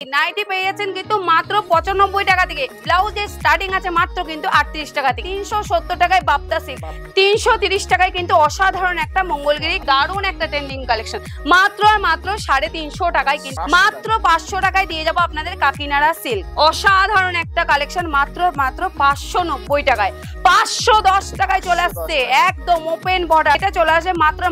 Nightie পেয়ে যাচ্ছেন কিন্তু মাত্র 95 টাকা থেকে। ব্লাউজের স্টার্টিং আছে মাত্র কিন্তু 38 টাকা থেকে। 370 টাকায় বাপ্তা সিল্ক, 330 টাকায় কিন্তু অসাধারণ একটা মঙ্গলগিরি দারুণ একটা ট্রেন্ডিং কালেকশন মাত্র আর মাত্র 350 টাকায় কিন্তু মাত্র 500 টাকায় দিয়ে যাবো আপনাদের কাকিনাড়া সিল্ক। অসাধারণ একটা কালেকশন মাত্র 590 টাকায়। 510 টাকায় চলে আসছে একদম ওপেন বর্ডার, এটা চলে আসে মাত্র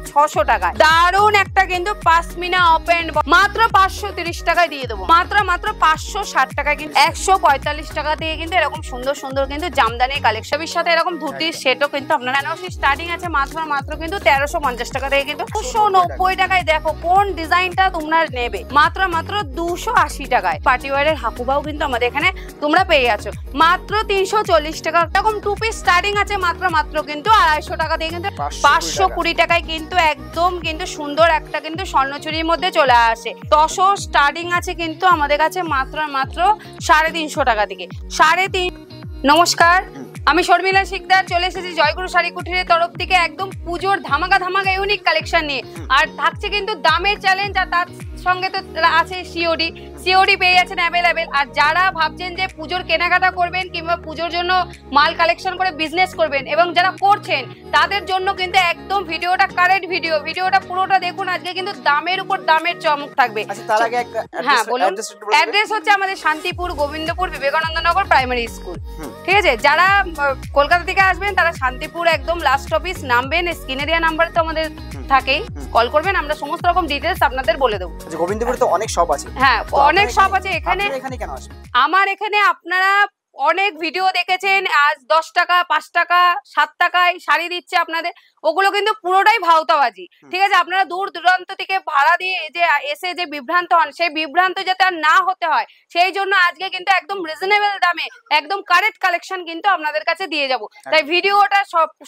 600 টাকায়। দারুণ একটা কিন্তু পাশমিনা ওপেন মাত্র 530 টাকায় দিয়ে দেবো। মাত্র 560 টাকায় কিন্তু 145 টাকা দিয়ে কিন্তু এরকম সুন্দর সুন্দর কিন্তু জামদানি কালেকশনের সাথে এরকম ধুতির সেটও কিন্তু আপনারা স্টার্টিং আছে মাত্র কিন্তু 1350 টাকা থেকে কিন্তু 290 টাকায়। দেখো কোন ডিজাইনটা তোমরা নেবে মাত্র 280 টাকায়। পার্টিওয়ারের হাকুবাও কিন্তু আমাদের এখানে তোমরা পেয়ে যাচ্ছ মাত্র 340 টাকা। এরকম টু পিস স্টার্টিং আছে মাত্র কিন্তু 250 টাকা দিয়ে কিন্তু 520 টাকায় কিন্তু একদম কিন্তু সুন্দর একটা কিন্তু স্বর্ণচুরির মধ্যে চলে আসে। 10 স্টার্টিং আছে কিন্তু আমাদের কাছে মাত্র 350 টাকা থেকে 3.5। নমস্কার, আমি শর্মিলা শিকদার চলে এসেছি জয়গুরু শাড়ি কুটিরের তরফ থেকে একদম পুজোর ধামাকা ইউনিক কালেকশন নিয়ে। আর থাকছে কিন্তু দামের চ্যালেঞ্জ, আর তার সঙ্গে তো আছে সিওডি পেয়ে যাচ্ছেন অ্যাভেলেবেল। আর যারা ভাবছেন যে পুজোর কেনাকাটা করবেন কিংবা পুজোর জন্য মাল কালেকশন করে বিজনেস করবেন এবং যারা করছেন তাদের জন্য কিন্তু একদম ভিডিওটা কারেক্ট ভিডিওটা পুরোটা দেখুন। আজকে কিন্তু দামের উপর দামের চমক থাকবে। হ্যাঁ বলুন। অ্যাড্রেস হচ্ছে আমাদের শান্তিপুর গোবিন্দপুর বিবেকানন্দ নগর প্রাইমারি স্কুল। ঠিক আছে, যারা কলকাতা থেকে আসবেন তারা শান্তিপুর একদম লাস্ট অফিস নামবেন, স্ক্রিনে দেওয়া নাম্বার তো আমাদের থাকেই, কল করবেন, আমরা সমস্ত রকম ডিটেইলস আপনাদের বলে দেবো। গোবিন্দপুরে তো অনেক শপ আছে। হ্যাঁ অনেক শপ আছে এখানে। আমার এখানে আপনারা অনেক ভিডিও দেখেছেন, আজ 10 টাকা 5 টাকা 7 টাকায় শাড়ি দিচ্ছে আপনাদের, ওগুলো কিন্তু পুরোটাই ভাওতাবাজি। ঠিক আছে, আপনারা দূর দূরান্ত থেকে ভাড়া দিয়ে যে এসে যে বিভ্রান্ত হন, সেই বিভ্রান্ত যাতে আর না হতে হয় সেই জন্য আজকে কিন্তু একদম রিজনেবল দামে একদম কারেক্ট কালেকশন কিন্তু আপনাদের কাছে দিয়ে যাব। তাই ভিডিওটা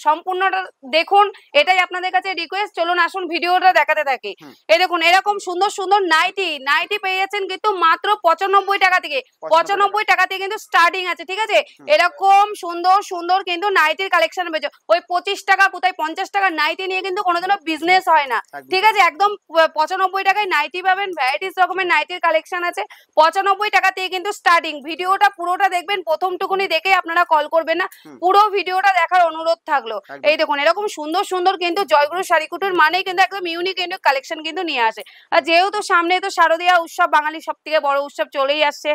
সম্পূর্ণটা দেখুন, এটাই আপনাদের কাছে রিকোয়েস্ট। চলুন আসুন ভিডিওটা দেখাতে থাকি। এই দেখুন এরকম সুন্দর সুন্দর নাইটি পেয়ে যাচ্ছেন কিন্তু মাত্র 95 টাকা থেকে। 95 টাকা থেকে কিন্তু স্টার্টিং আছে। ঠিক আছে, এরকম সুন্দর সুন্দর কিন্তু নাইটির কালেকশন পেয়েছো। ওই 25 টাকা কোথায় 50 টাকা নাইটি নিয়ে কিন্তু কোনোদিনও বিজনেস হয় না। ঠিক আছে, একদম 95 টাকায় নাইটি পাবেন। ভ্যারাইটিস রকমের নাইটির কালেকশন আছে। 95 টাকা থেকে কিন্তু স্টার্টিং। ভিডিওটা পুরোটা দেখবেন, প্রথমটুকুনি দেখে আপনারা কল করবেন না, পুরো ভিডিওটা দেখার অনুরোধ থাকলো। এই দেখুন এরকম সুন্দর সুন্দর কিন্তু জয়গুরু শাড়ি কুটির মানেই কিন্তু একদম ইউনিক কালেকশন কিন্তু নিয়ে আসে। আর যেহেতু সামনে তো শারদীয়া উৎসব, বাঙালির সব থেকে বড় উৎসব চলেই আসছে,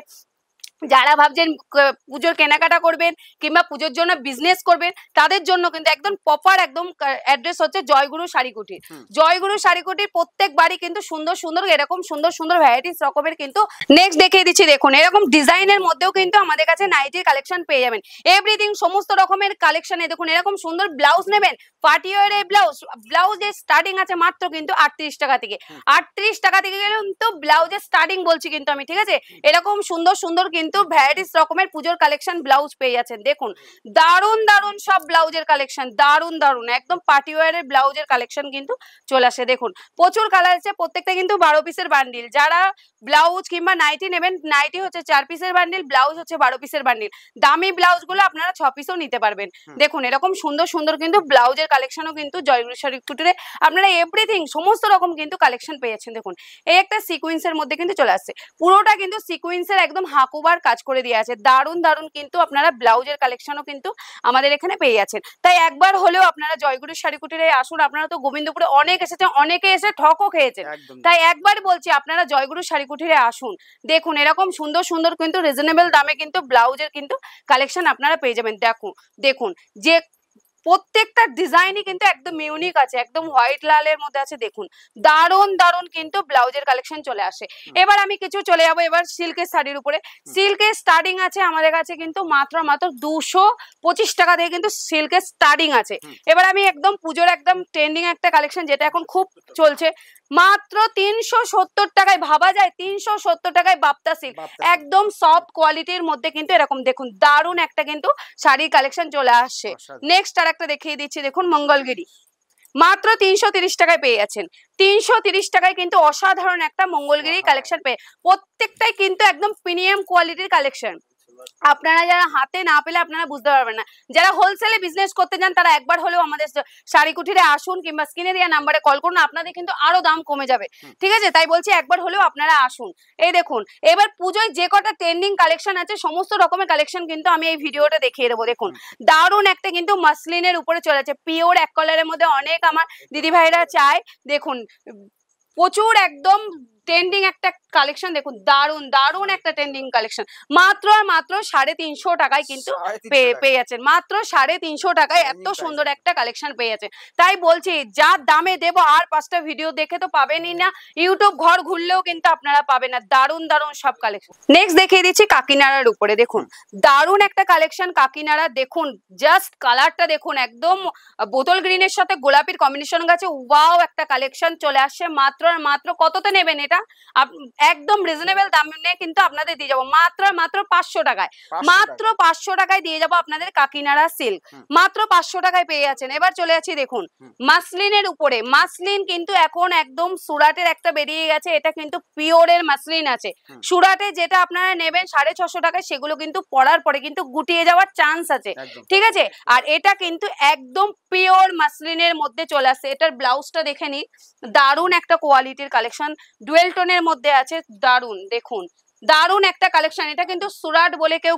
যারা ভাবছেন পুজোর কেনাকাটা করবেন কিংবা পুজোর জন্য বিজনেস করবেন তাদের জন্য কিন্তু একদম প্রপার একদম অ্যাড্রেস হচ্ছে জয়গুরু শাড়ি কুটির। জয়গুরু শাড়ি কুটির প্রত্যেক বাড়ি কিন্তু সুন্দর সুন্দর এরকম সুন্দর সুন্দর ভ্যারাইটিস রকমের কিন্তু নেক্সট দেখিয়ে দিচ্ছি। দেখুন এরকম ডিজাইনের মধ্যেও কিন্তু আমাদের কাছে নাইটির কালেকশন পেয়ে যাবেন। এভরিথিং সমস্ত রকমের কালেকশনে দেখুন এরকম সুন্দর ব্লাউজ নেবেন, পার্টিওয়ারের ব্লাউজের স্টার্টিং আছে মাত্র কিন্তু 38 টাকা থেকে। 38 টাকা থেকে কিন্তু ব্লাউজের স্টার্টিং বলছি কিন্তু আমি। ঠিক আছে, এরকম সুন্দর সুন্দর কিন্তু ভ্যারাইটিস রকমের পুজোর কালেকশন ব্লাউজ পেয়ে যাচ্ছেন। দেখুন দারুন দারুন সব ব্লাউজের কালেকশন, দারুন দারুন একদম পার্টিওয়ারের ব্লাউজের কালেকশন কিন্তু চলে আসে। দেখুন প্রচুর কালার আছে, প্রত্যেকটা কিন্তু 12 পিসের বান্ডিল। যারা ব্লাউজ কিংবা নাইটি নেবেন, নাইটি হচ্ছে 4 পিসের বান্ডিল, ব্লাউজ হচ্ছে 12 পিসের বান্ডিল। দামি ব্লাউজ গুলো আপনারা 6 পিসও নিতে পারবেন। দেখুন এরকম সুন্দর সুন্দর কিন্তু ব্লাউজের কালেকশনও কিন্তু জয়গুরু শাড়ি কুটিরে আপনারা এভরিথিং সমস্ত রকম কিন্তু কালেকশন পেয়েছেন। দেখুন এই একটা সিকোয়েন্সের মধ্যে কিন্তু চলে আসছে, পুরোটা কিন্তু সিকোয়েন্সের একদম হাকুবার কাজ করে দিয়ে আছে। দারুন দারুন কিন্তু আপনারা ব্লাউজের কালেকশনও কিন্তু আমাদের এখানে পেয়ে যাচ্ছেন। তাই একবার হলেও আপনারা জয়গুরু শাড়ি কুটিরে আসুন। আপনারা তো গোবিন্দপুরে অনেক এসেছেন, অনেকে এসে ঠকও খেয়েছেন, তাই একবার বলছি আপনারা জয়গুরু শাড়ি কুটিরে আসুন। দেখুন এরকম সুন্দর সুন্দর কিন্তু রিজনেবল দামে কিন্তু ব্লাউজের কিন্তু কালেকশন আপনারা পেয়ে যাবেন। দেখুন যে প্রত্যেকটা ডিজাইনই কিন্তু একদম ইউনিক আছে, একদম হোয়াইট লালের মধ্যে আছে। দেখুন দারুন দারুন কিন্তু ব্লাউজের কালেকশন চলে আসে। এবার আমি কিছু চলে যাবো এবার সিল্কের শাড়ির উপরে। সিল্কের স্টার্টিং আছে আমাদের কাছে কিন্তু মাত্র 225 টাকা থেকে কিন্তু সিল্কের স্টার্টিং আছে। এবার আমি একদম পুজোর একদম ট্রেন্ডিং একটা কালেকশন যেটা এখন খুব চলছে, মাত্র 370 টাকায়। ভাবা যায় 370 টাকায় বাপ্তা সিল্ক, একদম সফট কোয়ালিটির মধ্যে কিন্তু এরকম দেখুন দারুন একটা কিন্তু শাড়ির কালেকশন চলে আসছে। নেক্সট আর একটা দেখিয়ে দিচ্ছি, দেখুন মঙ্গলগিরি মাত্র 330 টাকায় পেয়ে যাচ্ছেন। 330 টাকায় কিন্তু অসাধারণ একটা মঙ্গলগিরি কালেকশন পেয়ে, প্রত্যেকটাই কিন্তু একদম প্রিমিয়াম কোয়ালিটির কালেকশন। আপনারা যারা হাতে না পেলে আপনারা বুঝতে পারবেন না। যারা হোলসেলে বিজনেস করতে চান তারা একবার হলেও আমাদের শাড়ি কুঠিরে আসুন কিংবা স্ক্রিনে দেওয়া নাম্বারে কল করুন, আপনাদের কিন্তু আরো দাম কমে যাবে। ঠিক আছে, তাই বলছি একবার হলেও আপনারা আসুন। এই দেখুন এবার পুজোয় যে কটা ট্রেন্ডিং কালেকশন আছে সমস্ত রকমের কালেকশন কিন্তু আমি এই ভিডিওটা দেখিয়ে দেবো। দেখুন দারুণ একটা কিন্তু মাসলিনের উপরে চলে যাচ্ছে, পিওর এক কালারের মধ্যে অনেক আমার দিদি ভাইরা চায়। দেখুন প্রচুর একদম ট্রেন্ডিং একটা কালেকশন, দেখুন দারুণ দারুণ একটা ট্রেন্ডিং কালেকশন, মাত্র আর মাত্র 350 টাকায় কিন্তু পেয়ে যাচ্ছেন, মাত্র 350 টাকায় এত সুন্দর একটা কালেকশন পেয়ে যাচ্ছেন। তাই বলছি যা দামে দেবো আর 5টা ভিডিও দেখে তো পাবেনই না, ইউটিউব ঘর ঘুরলেও কিন্তু আপনারা পাবেন না। দারুণ দারুণ সব কালেকশন। নেক্সট দেখিয়ে দিচ্ছি কাকিনাড়ার উপরে, দেখুন দারুণ একটা কালেকশন কাকিনাড়া। দেখুন জাস্ট কালারটা দেখুন, একদম বোতল গ্রিনের সাথে গোলাপির কম্বিনেশন গেছে, ওয়াও একটা কালেকশন চলে আসছে। মাত্র আর মাত্র কততে নেবেন এটা, একদম রিজনেবল দামে কিন্তু আপনাদের দিয়ে যাবো, মাত্র আর মাত্র 500 টাকায়, মাত্র 500 টাকায় দিয়ে যাবো আপনাদের কাকিনাড়া সিল্ক, মাত্র 500 টাকায় পেয়ে যাচ্ছেন। এবার চলে যাচ্ছি দেখুন মাসলিনের উপরে, মাসলিন কিন্তু এখন একদম সুরাটের একটা বেরিয়ে গেছে, এটা কিন্তু পিওরের মাসলিন আছে। সুরাটে যেটা আপনারা নেবেন 650 টাকায় সেগুলো কিন্তু পরার পরে কিন্তু গুটিয়ে যাওয়ার চান্স আছে, ঠিক আছে। আর এটা কিন্তু একদম পিওর মাসলিনের মধ্যে চলে আসছে। এটার ব্লাউজটা দেখে নিন, দারুণ একটা কোয়ালিটির কালেকশন, ডুয়েল টোনের মধ্যে আছে, দারুণ দেখুন দারুণ একটা কালেকশন। এটা কিন্তু সুরাট বলে কেউ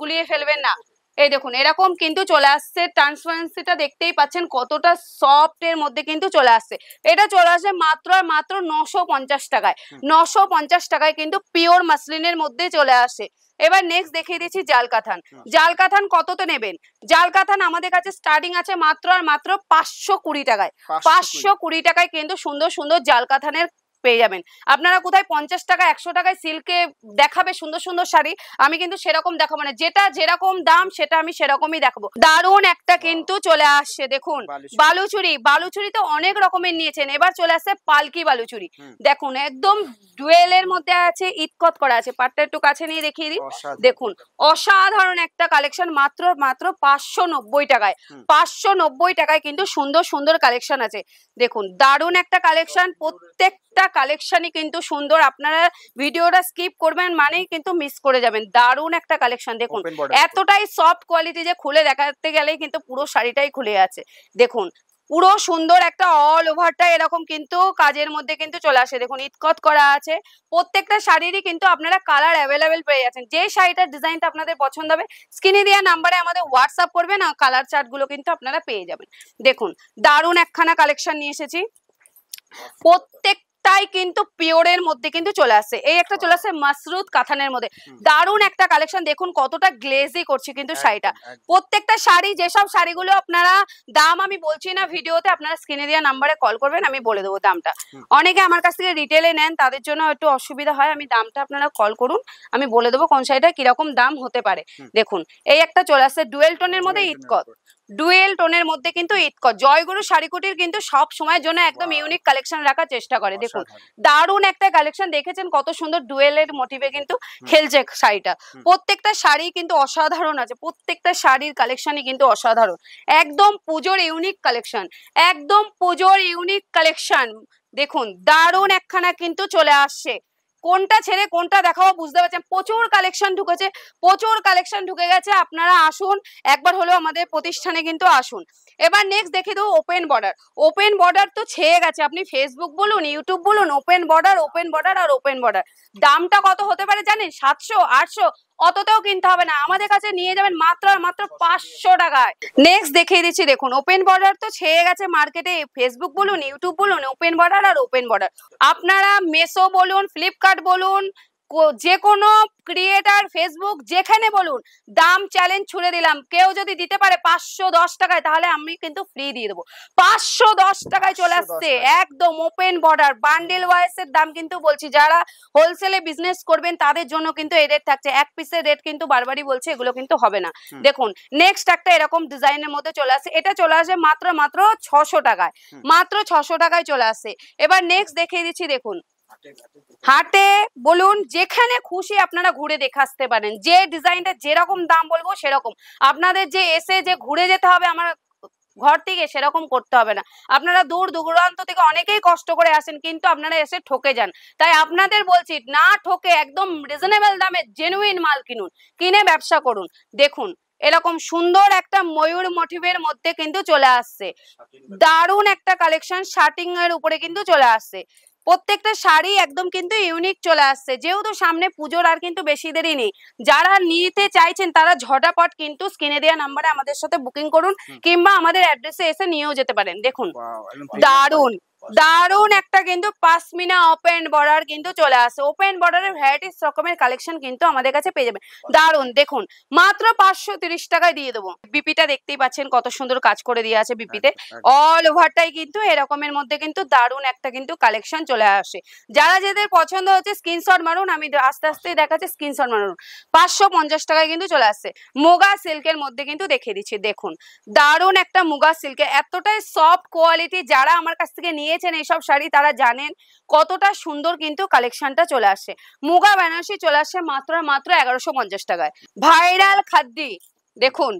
গুলিয়ে ফেলবেন না। এই দেখুন এরকম কিন্তু চলে আসছে, ট্রান্সপারেন্সিটা দেখতেই পাচ্ছেন কতটা সফট এর মধ্যে কিন্তু চলে আসছে। এটা চলে আসে মাত্র আর মাত্র 950 টাকায়, 950 টাকায় কিন্তু পিওর মাসলিনের মধ্যে চলে আসে। এবার নেক্সট দেখিয়ে দিচ্ছি জাল কাথান। জাল কাথান কততে নেবেন, জাল কাথান আমাদের কাছে স্টার্টিং আছে মাত্র আর মাত্র 520 টাকায়, 520 টাকায় কিন্তু সুন্দর সুন্দর জাল কাথানের পেয়ে যাবেন। আপনারা কোথায় 50 টাকা 100 টাকায় সিল্কে দেখাবে সুন্দর সুন্দর শাড়ি, আমি কিন্তু সেরকম দেখাবো না, যেটা যেরকম দাম সেটা আমি সেরকমই দেখাবো। দারুণ একটা কিন্তু চলে আসছে দেখুন বালুচুরি, বালুচুরি তো অনেক রকমের নিয়েছেন, এবার চলে আসছে পালকি বালুচুরি। দেখুন একদম ডুয়েলের মধ্যে আছে, ইটকট করা আছে, পাটটা একটু কাছে নিয়ে দেখিয়ে দিই। দেখুন অসাধারণ একটা কালেকশন, মাত্র মাত্র 590 টাকায়, 590 টাকায় কিন্তু সুন্দর সুন্দর কালেকশন আছে। দেখুন দারুণ একটা কালেকশন, প্রত্যেকটা কালেকশনই কিন্তু সুন্দর, আপনারা ভিডিওটা স্কিপ করবেন মানেই কিন্তু মিস করে যাবেন। দারুণ একটা কালেকশন, দেখুন এতটাই সফট কোয়ালিটি যে খুলে দেখাতে গেলেই কিন্তু পুরো শাড়িটাই খুলে আছে। দেখুন পুরো সুন্দর একটা অল ওভারটা এরকম কিন্তু কাজের মধ্যে কিন্তু চলে আসে, দেখুন ইটকট করা আছে। প্রত্যেকটা শাড়িরই কিন্তু আপনারা কালার অ্যাভেলেবেল পেয়ে যাচ্ছেন, যে শাড়িটার ডিজাইনটা আপনাদের পছন্দ হবে স্ক্রিনে দেওয়া নাম্বারে আমাদের হোয়াটসঅ্যাপ করবেন, আর কালার চার্টগুলো কিন্তু আপনারা পেয়ে যাবেন। দেখুন দারুণ একখানা কালেকশন নিয়ে এসেছি, প্রত্যেকটাই কিন্তু পিওরের মধ্যে কিন্তু চলে আসছে। এই একটা চলে আসছে মাসরুদ কাতানের মধ্যে, দারুণ একটা কালেকশন, দেখুন কতটা গ্লেজি করছে কিন্তু শাড়িটা। প্রত্যেকটা শাড়ি, যেসব শাড়িগুলো আপনারা দাম আমি বলছি না ভিডিওতে, আপনারা স্ক্রিনে দেওয়া নাম্বারে কল করবেন, আমি বলে দেবো দামটা। অনেকে আমার কাছ থেকে রিটেলে নেন, তাদের জন্য একটু অসুবিধা হয়, আমি দামটা আপনারা কল করুন, আমি বলে দেবো কোন শাড়িটা কিরকম দাম হতে পারে। দেখুন এই একটা চলে আসছে ডুয়েল টোনের মধ্যে ইটকট, ডুয়েল টোনের মধ্যে কিন্তু ইটকট। জয়গুরু শাড়িকুটির কিন্তু সব সময়ের জন্য একদম ইউনিক কালেকশন রাখার চেষ্টা করে। দেখুন দারুণ একটা কালেকশন, দেখেছেন কত সুন্দর ডুয়েলের মোটিভে কিন্তু খেলছে শাড়িটা। প্রত্যেকটা শাড়ি কিন্তু অসাধারণ আছে, প্রত্যেকটা শাড়ির কালেকশনই কিন্তু অসাধারণ, একদম পুজোর ইউনিক কালেকশন, একদম পুজোর ইউনিক কালেকশন। দেখুন দারুণ একখানা কিন্তু চলে আসছে, কোনটা ছেড়ে কোনটা দেখাবো বুঝতে পারছেন, প্রচুর কালেকশন ঢুকেছে, প্রচুর কালেকশন ঢুকে গেছে। আপনারা আসুন একবার হলেও আমাদের প্রতিষ্ঠানে কিন্তু আসুন। এবার নেক্সট দেখে দেবো ওপেন বর্ডার। ওপেন বর্ডার তো ছেয়ে গেছে, আপনি ফেসবুক বলুন ইউটিউব বলুন, ওপেন বর্ডার ওপেন বর্ডার আর ওপেন বর্ডার। দামটা কত হতে পারে জানেন, 700 800 অতটাও কিনতে হবে না, আমাদের কাছে নিয়ে যাবেন মাত্র আর মাত্র 500 টাকায়। নেক্সট দেখিয়ে দিচ্ছি, দেখুন ওপেন বর্ডার তো ছেয়ে গেছে মার্কেটে, ফেসবুক বলুন ইউটিউব বলুন, ওপেন বর্ডার আর ওপেন বর্ডার। আপনারা মেসো বলুন ফ্লিপকার্ট বলুন, যে কোনো ক্রিয়েটার ফেসবুক যেখানে বলুন, দাম চ্যালেঞ্জ ছুড়ে দিলাম, কেউ যদি দিতে পারে 510 টাকায় তাহলে আমি কিন্তু ফ্রি দিয়ে দেবো। 510 টাকায় চলে আসছে একদম ওপেন বর্ডার, বান্ডেল ওয়াইজ এর দাম কিন্তু বলছি, যারা হোলসেলে বিজনেস করবেন তাদের জন্য কিন্তু এই রেট থাকছে, এক পিসের রেট কিন্তু বারবারই বলছে, এগুলো কিন্তু হবে না। দেখুন নেক্সট একটা এরকম ডিজাইনের মধ্যে চলে আসে, এটা চলে আসে মাত্র মাত্র 600 টাকায়, মাত্র 600 টাকায় চলে আসে। এবার নেক্সট দেখিয়ে দিচ্ছি, দেখুন হাটে বলুন যেখানে খুশি আপনারা ঘুরে দেখে আসতে পারেন, যে ডিজাইনটা যেরকম দাম বলবো সেরকম, আপনাদের যে এসে যে ঘুরে যেতে হবে আমার ঘর থেকে সেরকম করতে হবে না। আপনারা দূর দূরান্ত থেকে অনেকেই কষ্ট করে আসেন, কিন্তু আপনারা এসে ঠকে যান। তাই আপনাদের বলছি না ঠকে একদম রিজনেবল দামে জেনুইন মাল কিনুন, কিনে ব্যবসা করুন। দেখুন এরকম সুন্দর একটা ময়ূর মোটিভের মধ্যে কিন্তু চলে আসছে, দারুণ একটা কালেকশন শার্টিং এর উপরে কিন্তু চলে আসছে। প্রত্যেকটা শাড়ি একদম কিন্তু ইউনিক চলে আসছে। যেহেতু সামনে পুজোর আর কিন্তু বেশি দেরি নেই, যারা নিতে চাইছেন তারা ঝটাপট কিন্তু স্ক্রিনে দেওয়া নাম্বারে আমাদের সাথে বুকিং করুন, কিংবা আমাদের অ্যাড্রেসে এসে নিয়েও যেতে পারেন। দেখুন দারুণ দারুণ একটা কিন্তু পাশমিনা ওপেন বর্ডার কিন্তু চলে আসে। ওপেন বর্ডারের ভ্যারাইটিস রকমের কালেকশন কিন্তু আমাদের কাছে পেয়ে যাবেন। দারুণ দেখুন মাত্র 530 টাকায় দিয়ে দেবো। বিপিটা দেখতেই পাচ্ছেন কত সুন্দর কাজ করে দিয়ে আছে বিপিতে, অল ওভারটাই কিন্তু এরকমের মধ্যে কিন্তু দারুণ একটা কিন্তু কালেকশন চলে আসে। যারা যাদের পছন্দ হচ্ছে স্ক্রিনশট মারুন, আমি আস্তে আস্তে দেখাচ্ছি, স্ক্রিনশট মারুন। 550 টাকায় কিন্তু চলে আসছে। মুগা সিল্কের মধ্যে কিন্তু দেখিয়ে দিচ্ছি, দেখুন দারুণ একটা মুগা সিল্কের, এতটাই সফট কোয়ালিটি। যারা আমার কাছ থেকে নিয়েছেন এইসব শাড়ি তারা জানেন কতটা সুন্দর কিন্তু কালেকশনটা চলে আসে। মুগা বেনারসি চলে আসে মাত্র 1150 টাকায়। ভাইরাল খাদ্দি দেখুন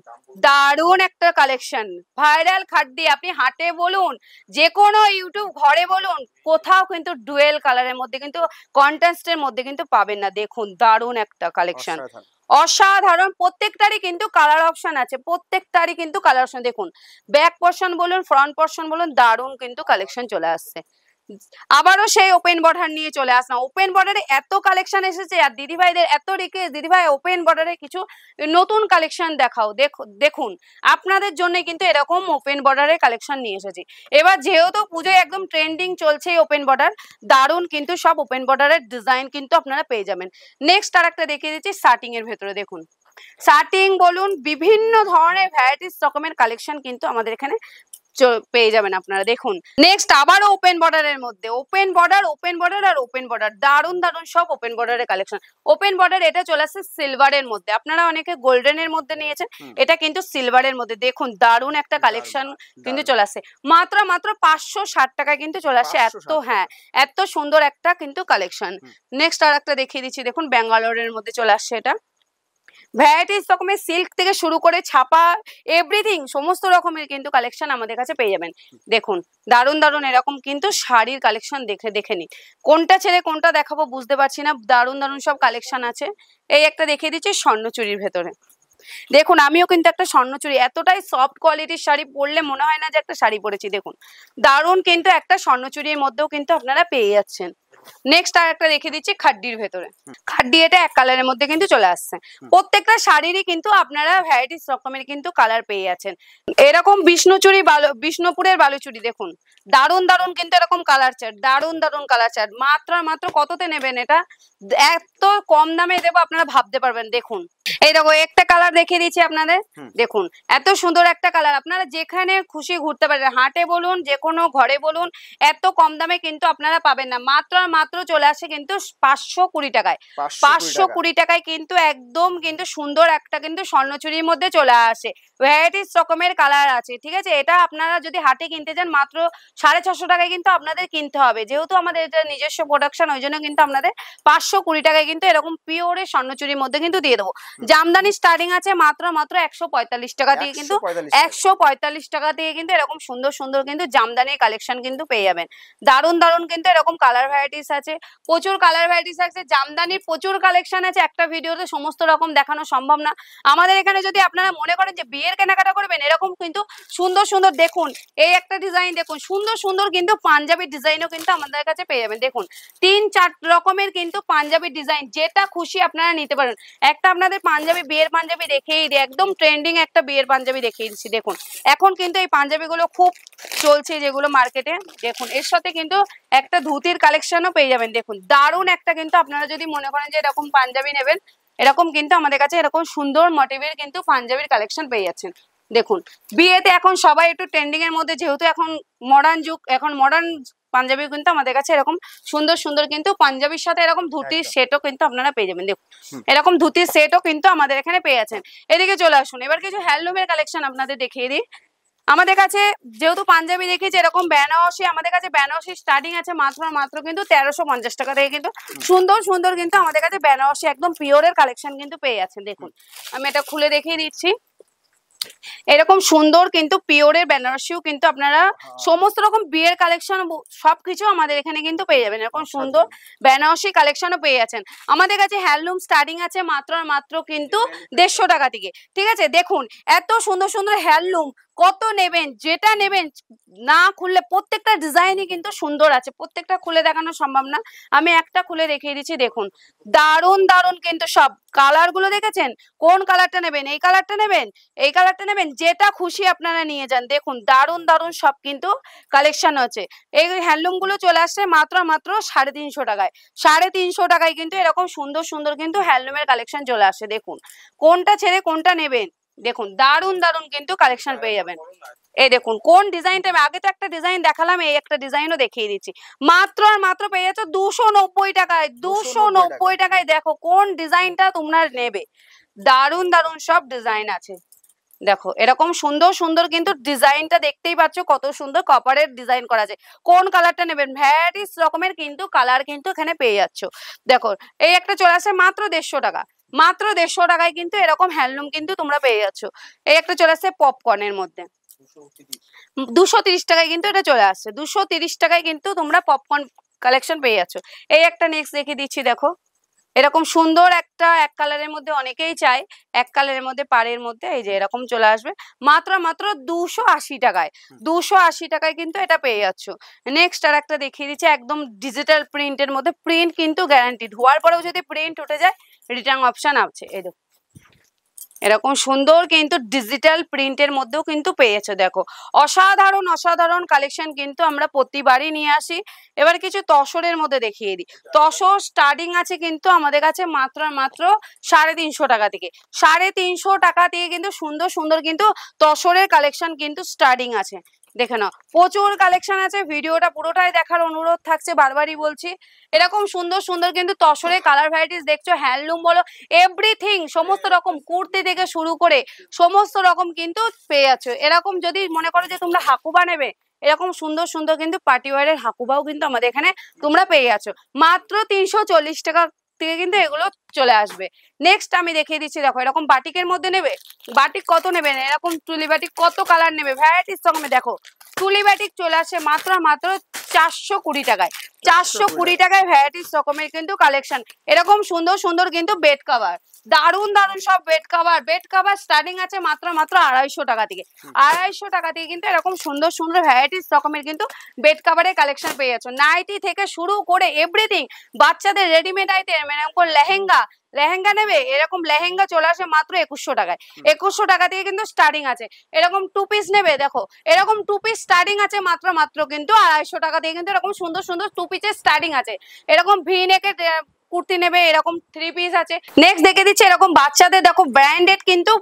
দারুণ একটা কালেকশন, ভাইরাল খাদ্দি। আপনি হাটে বলুন, যে কোনো ইউটিউব ঘরে বলুন, কোথাও কিন্তু ডুয়েল কালারের মধ্যে কিন্তু কন্ট্রাস্টের মধ্যে কিন্তু পাবেন না। দেখুন দারুণ একটা কালেকশন, অসাধারণ। প্রত্যেকটারই কিন্তু কালার অপশন আছে, প্রত্যেকটারই কিন্তু কালার অপশন। দেখুন ব্যাক পোর্শন বলুন, ফ্রন্ট পোর্শন বলুন, দারুণ কিন্তু কালেকশন চলে আসছে। আবারও সেই ওপেন বর্ডার নিয়ে চলে আসলাম। ওপেন বর্ডারে এত কালেকশন এসেছে, আর দিদি ভাইদের এত রিকোয়েস্ট, দিদি ভাই ওপেন বর্ডারে কিছু নতুন কালেকশন দেখাও। দেখুন আপনাদের জন্য কিন্তু এরকম ওপেন বর্ডারের কালেকশন নিয়ে এসেছি। এবার যেহেতু পুজোয় একদম ট্রেন্ডিং চলছে ওপেন বর্ডার, দারুণ কিন্তু সব ওপেন বর্ডারের ডিজাইন কিন্তু আপনারা পেয়ে যাবেন। নেক্সট আর একটা দেখিয়ে দিচ্ছি শার্টিং এর ভেতরে। দেখুন শার্টিং বলুন, বিভিন্ন ধরনের ভ্যারাইটিস রকমের কালেকশন কিন্তু আমাদের এখানে পেয়ে যাবেন আপনারা। দেখুন নেক্সট আবারও ওপেন বর্ডারের মধ্যে, ওপেন বর্ডার আর ওপেন বর্ডার, দারুণ দারুণ সব ওপেন বর্ডারের কালেকশন। ওপেন বর্ডার এটা চলে আসছে সিলভারের মধ্যে, আপনারা অনেকে গোল্ডেনের মধ্যে নিয়েছেন, এটা কিন্তু সিলভারের মধ্যে। দেখুন দারুণ একটা কালেকশন কিন্তু চলে আসছে, মাত্র 560 টাকায় কিন্তু চলে আসছে। এত সুন্দর একটা কিন্তু কালেকশন। নেক্সট আর একটা দেখিয়ে দিচ্ছি, দেখুন ব্যাঙ্গালোরের মধ্যে চলে আসছে। এটা ভ্যারাইটিস রকমের সিল্ক থেকে শুরু করে ছাপা এভরিথিং সমস্ত রকমের কিন্তু কালেকশন আমাদের কাছে পেয়ে যাবেন। দেখুন দারুণ দারুণ এরকম কিন্তু শাড়ির কালেকশন দেখে নিন, কোনটা ছেড়ে কোনটা দেখাবো বুঝতে পারছি না, দারুণ দারুণ সব কালেকশন আছে। এই একটা দেখিয়ে দিচ্ছি স্বর্ণচুরির ভেতরে। দেখুন আমিও কিন্তু একটা স্বর্ণচুরি, এতটাই সফট কোয়ালিটির শাড়ি, পরলে মনে হয় না যে একটা শাড়ি পরেছি। দেখুন দারুণ কিন্তু একটা স্বর্ণচুরির মধ্যেও কিন্তু আপনারা পেয়ে যাচ্ছেন। নেক্সট আর একটা রেখে দিচ্ছি খাড্ডির ভেতরে। খাড্ডি এটা এক কালারের মধ্যে কিন্তু চলে আসছে। প্রত্যেকটা শাড়িরই কিন্তু আপনারা ভ্যারাইটিস রকমের কিন্তু কালার পেয়ে যাচ্ছেন। এরকম বিষ্ণুপুরের বালুচুরি দেখুন দারুণ দারুণ কিন্তু এরকম কালার চার্ট, দারুণ দারুণ কালার চার্ট। মাত্র কততে নেবেন এটা, এত কম দামে দেবো আপনারা ভাবতে পারবেন। দেখুন এই দেখো একটা কালার দেখিয়ে দিচ্ছি আপনাদের, দেখুন এত সুন্দর একটা কালার। আপনারা যেখানে খুশি ঘুরতে পারেন, হাটে বলুন যে কোনো ঘরে বলুন, এত কম দামে কিন্তু আপনারা পাবেন না। মাত্র চলে আসে কিন্তু 520 টাকায়। 520 টাকায় কিন্তু একদম কিন্তু সুন্দর একটা কিন্তু স্বর্ণচুরির মধ্যে চলে আসে। ভ্যারাইটিস রকমের কালার আছে, ঠিক আছে। এটা আপনারা যদি হাটে কিনতে যান মাত্র 650 টাকায় কিন্তু আপনাদের কিনতে হবে, যেহেতু আমাদের এটা নিজস্ব প্রোডাকশন, ওই জন্য কিন্তু আপনাদের 520 টাকায় কিন্তু এরকম পিওরের স্বর্ণচুরির মধ্যে কিন্তু দিয়ে দেবো। জামদানি স্টার্টিং আছে মাত্র 145 টাকা থেকে, কিন্তু 145 টাকা থেকে কিন্তু এরকম সুন্দর সুন্দর কিন্তু জামদানির কালেকশন কিন্তু পেয়ে যাবেন। দারুণ দারুণ কিন্তু এরকম কালার ভ্যারাইটিস আছে, প্রচুর কালার ভ্যারাইটিস আছে। জামদানির প্রচুর কালেকশন আছে, একটা ভিডিওতে সমস্ত রকম দেখানো সম্ভব না। আমাদের এখানে যদি আপনারা মনে করেন যে বিয়ের কেনাকাটা করবেন, এরকম কিন্তু সুন্দর সুন্দর দেখুন এই একটা ডিজাইন, দেখুন সুন্দর সুন্দর কিন্তু পাঞ্জাবি ডিজাইনও কিন্তু আমাদের কাছে পেয়ে যাবেন। দেখুন 3-4 রকমের কিন্তু পাঞ্জাবি ডিজাইন, যেটা খুশি আপনারা নিতে পারেন। একটা আপনাদের পাঞ্জাবি, বিয়ের পাঞ্জাবি দেখেই দিই, একদম ট্রেন্ডিং একটা বিয়ের পাঞ্জাবি দেখিয়ে দিচ্ছি। দেখুন এখন কিন্তু এই পাঞ্জাবিগুলো খুব চলছে যেগুলো মার্কেটে। দেখুন এর সাথে কিন্তু একটা ধুতির কালেকশনও পেয়ে যাবেন। দেখুন দারুণ একটা কিন্তু আপনারা যদি মনে করেন যে এরকম পাঞ্জাবি নেবেন, এরকম কিন্তু আমাদের কাছে এরকম সুন্দর মোটিভের কিন্তু পাঞ্জাবির কালেকশন পেয়ে যাচ্ছেন। দেখুন বিয়েতে এখন সবাই একটু ট্রেন্ডিং এর মধ্যে, যেহেতু এখন মডার্ন যুগ, এখন মডার্ন পাঞ্জাবি কিন্তু আমাদের কাছে এরকম সুন্দর সুন্দর কিন্তু পাঞ্জাবির সাথে এরকম ধুতির সেটও কিন্তু আপনারা পেয়ে যাবেন। দেখুন এরকম ধুতির সেটও কিন্তু আমাদের এখানে পেয়ে যাচ্ছেন। এদিকে চলে আসুন, এবার কিছু হ্যান্ডলুমের কালেকশন আপনাদের দেখিয়ে দিই। আমাদের কাছে যেহেতু পাঞ্জাবি দেখেছি, এরকম বেনারসি, আমাদের কাছে বেনারসি স্টার্টিং আছে মাত্র কিন্তু 1350 টাকা থেকে কিন্তু সুন্দর সুন্দর কিন্তু আমাদের কাছে বেনারসি একদম পিওরের কালেকশন কিন্তু পেয়ে যাচ্ছেন। দেখুন আমি এটা খুলে দেখিয়ে দিচ্ছি, এরকম সুন্দর কিন্তু পিওরের বেনারসিও কিন্তু আপনারা সমস্ত রকম বিয়ের কালেকশন সবকিছু আমাদের এখানে কিন্তু পেয়ে যাবেন। এরকম সুন্দর বেনারসি কালেকশনও পেয়ে যাচ্ছেন। আমাদের কাছে হ্যান্ডলুম স্টার্টিং আছে মাত্র আর মাত্র কিন্তু 150 টাকা থেকে। ঠিক আছে, দেখুন এত সুন্দর সুন্দর হ্যান্ডলুম, কত নেবেন, যেটা নেবেন না খুললে প্রত্যেকটা ডিজাইনই কিন্তু সুন্দর আছে, প্রত্যেকটা খুলে দেখানো সম্ভব না, আমি একটা খুলে দেখিয়ে দিচ্ছি। দেখুন দারুণ দারুণ কিন্তু সব কালার গুলো দেখেছেন, কোন কালারটা নেবেন, এই কালারটা নেবেন, এই কালারটা নেবেন, যেটা খুশি আপনারা নিয়ে যান। দেখুন দারুণ দারুণ সব কিন্তু কালেকশন আছে। এই হ্যান্ডলুম গুলো চলে আসছে মাত্র মাত্র 350 টাকায়। 350 টাকায় কিন্তু এরকম সুন্দর সুন্দর কিন্তু হ্যান্ডলুমের কালেকশন চলে আসছে। দেখুন কোনটা ছেড়ে কোনটা নেবেন, দেখুন দারুণ দারুণ কিন্তু কালেকশন পেয়ে যাবেন। এই দেখুন কোন ডিজাইনটা, আগে তো একটা ডিজাইন দেখালাম, এই একটা ডিজাইনও দেখিয়ে দিচ্ছি। মাত্র আর মাত্র পেয়ে যাচ্ছ 290 টাকায়। 290 টাকায় দেখো কোন ডিজাইনটা তোমরা নেবে, দারুণ দারুণ সব ডিজাইন আছে। দেখো এরকম সুন্দর সুন্দর কিন্তু ডিজাইনটা দেখতেই পাচ্ছ, কত সুন্দর কপারের ডিজাইন করা আছে। কোন কালারটা নেবেন, ভ্যারাইটিস রকমের কিন্তু কালার কিন্তু এখানে পেয়ে যাচ্ছ। দেখো এই একটা চলে আসে মাত্র 150 টাকা। মাত্র 150 টাকায় কিন্তু এরকম হ্যান্ডলুম কিন্তু তোমরা পেয়ে যাচ্ছ। এই একটা চলে আসছে পপকর্নের মধ্যে, 230 টাকায় কিন্তু এটা চলে আসছে। 230 টাকায় কিন্তু তোমরা পপকর্ন কালেকশন পেয়ে যাচ্ছ। এই একটা নেক্সট দেখিয়ে দিচ্ছি। দেখো এরকম সুন্দর একটা এক কালারের মধ্যে অনেকেই চায়, এক কালারের মধ্যে পাড়ের মধ্যে, এই যে এরকম চলে আসবে মাত্র মাত্র 280 টাকায়। 280 টাকায় কিন্তু এটা পেয়ে যাচ্ছ। নেক্সট আর একটা দেখিয়ে দিচ্ছি, একদম ডিজিটাল প্রিন্টের মধ্যে, প্রিন্ট কিন্তু গ্যারান্টি, ধোয়ার পরেও যদি প্রিন্ট উঠে যায় রিটার্ন অপশন আছে। এই দেখো এরকম সুন্দর কিন্তু ডিজিটাল প্রিন্টের মধ্যেও কিন্তু পেয়েছে। দেখো অসাধারণ অসাধারণ কালেকশন কিন্তু আমরা প্রতিবারই নিয়ে আসি। এবার কিছু তসরের মধ্যে দেখিয়ে দিই। তসর স্টার্টিং আছে কিন্তু আমাদের কাছে মাত্র মাত্র 350 টাকা থেকে। 350 টাকা থেকে কিন্তু সুন্দর সুন্দর কিন্তু তসরের কালেকশন কিন্তু স্টার্টিং আছে। দেখে নাও প্রচুর কালেকশন আছে, ভিডিওটা পুরোটাই দেখার অনুরোধ থাকছে, বারবারই বলছি। এরকম সুন্দর সুন্দর কিন্তু তসরের কালার ভ্যারাইটিস দেখছো, হ্যান্ডলুম বলো এভরিথিং, সমস্ত রকম কুর্তি থেকে শুরু করে সমস্ত রকম কিন্তু পেয়ে যাচ্ছ। এরকম যদি মনে করো যে তোমরা হাকুবা নেবে, এরকম সুন্দর সুন্দর কিন্তু পার্টিওয়ারের হাকুবাও কিন্তু আমাদের এখানে তোমরা পেয়ে যাচ্ছ মাত্র 340 টাকা থেকে কিন্তু এগুলো চলে আসবে। নেক্সট আমি দেখিয়ে দিচ্ছি। দেখো এরকম বাটিকের মধ্যে নেবে, বাটিক কত নেবেন, এরকম টুলি বাটিক কত কালার নেবে, ভ্যারাইটিস রকমের। দেখো টুলি বাটিক চলে আসে মাত্র মাত্র 420 টাকায়। 420 টাকায় ভ্যারাইটিস রকমের কিন্তু কালেকশন। এরকম সুন্দর সুন্দর কিন্তু বেড কভার, দারুণ দারুণ সব bed cover. Bed cover starting আছে মাত্র মাত্র 250 টাকা থেকে। 250 টাকা থেকে কিন্তু এরকম সুন্দর সুন্দর ভ্যারাইটিস রকমের কিন্তু বেড কভারের কালেকশন পেয়ে যাচ্ছ। নাইটি থেকে শুরু করে এভরিথিং, বাচ্চাদের রেডিমেড আইটেম, এরকম লেহেঙ্গা, লেহেঙ্গা নেবে, এরকম লেহেঙ্গা চলে আসে মাত্র 2100 টাকায়। 2100 টাকা থেকে কিন্তু স্টার্টিং আছে। এরকম টু পিস নেবে, দেখো এরকম টু পিস স্টার্টিং আছে মাত্র মাত্র কিন্তু 250 টাকা থেকে কিন্তু এরকম সুন্দর সুন্দর টু পিসের স্টার্টিং আছে। এরকম ভি নেকের কুর্তি নেবে, এরকম 3 পিস আছে। নেক্সট দেখে দিচ্ছি এরকম বাচ্চাদের দেখো ব্র্যান্ডেড কিন্তু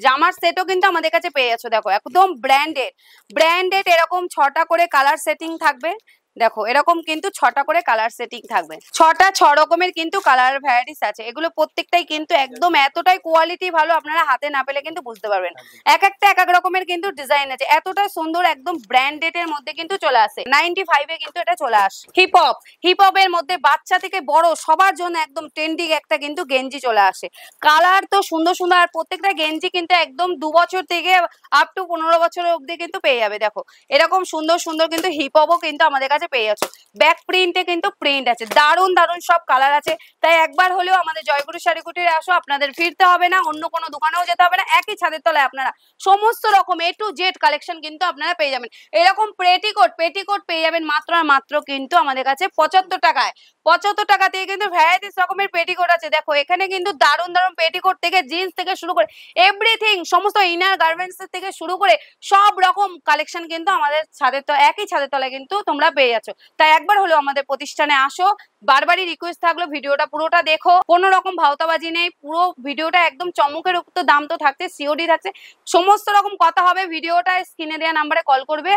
জামার সেটও কিন্তু আমাদের কাছে পেয়ে যাচ্ছ। দেখো একদম ব্র্যান্ডেড ব্র্যান্ডেড, এরকম 6টা করে কালার সেটিং থাকবে। দেখো এরকম কিন্তু 6টা করে কালার সেটিং থাকবে, 6টা 6 রকমের কিন্তু কালার ভ্যারাইটিস আছে। এগুলো প্রত্যেকটাই কিন্তু একদম এতটাই কোয়ালিটি ভালো, আপনারা হাতে না পেলে কিন্তু বুঝতে পারবেন। এক একটা এক এক রকমের কিন্তু ডিজাইন আছে, এতটা সুন্দর একদম ব্র্যান্ডেড এর মধ্যে কিন্তু চলে আসে। 95 এ কিন্তু এটা চলে আসে। হিপ হপ, হিপ হপের মধ্যে বাচ্চা থেকে বড় সবার জন্য একদম ট্রেন্ডিং একটা কিন্তু গেঞ্জি চলে আসে। কালার তো সুন্দর সুন্দর, আর প্রত্যেকটা গেঞ্জি কিন্তু একদম 2 বছর থেকে আপ টু 15 বছরের অবধি কিন্তু পেয়ে যাবে। দেখো এরকম সুন্দর সুন্দর কিন্তু হিপ হপও কিন্তু আমাদের কাছে পেয়ে যাচ্ছে। ব্যাক প্রিন্টে কিন্তু প্রিন্ট আছে, দারুণ দারুণ সব কালার আছে। তাই একবার হলেও আমাদের জয়গুরু শাড়ি কুটিরে আসো, আপনাদের ফিরতে হবে না, অন্য কোনো দোকানেও যেতে হবে না, একই ছাদের তলায় আপনারা সমস্ত রকম A to Z কালেকশন কিন্তু আপনারা পেয়ে যাবেন। এরকম পেটিকোট, পেটিকোট পেয়ে যাবেন মাত্র আর মাত্র কিন্তু আমাদের কাছে 75 টাকায়। 75 টাকা দিয়ে কিন্তু ভ্যারাইটিস রকমের পেটিকোট আছে। দেখো এখানে কিন্তু দারুণ দারুণ পেটিকোট থেকে জিন্স থেকে শুরু করে এভরিথিং, সমস্ত ইনার গার্মেন্টস থেকে শুরু করে সব রকম কালেকশন কিন্তু আমাদের ছাদের তলায়, একই ছাদের তলায় কিন্তু তোমরা পেয়ে যাচ্ছ। তাই একবার হলেও আমাদের প্রতিষ্ঠানে আসো। বারবারই রিকোয়েস্ট থাকলো ভিডিওটা পুরোটা দেখো, কোনো রকম ভাওতাবাজি নেই, পুরো ভিডিওটা একদম চমকের উপর। তো দাম তো থাকছে, সিওডি থাকছে, সমস্ত রকম কথা হবে। ভিডিওটা স্ক্রিনে দেওয়া নাম্বারে কল করবে,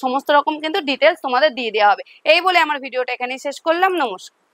সমস্ত রকম কিন্তু ডিটেলস তোমাদের দিয়ে দেওয়া হবে। এই বলে আমার ভিডিওটা এখানেই শেষ করলাম। নমস্কার।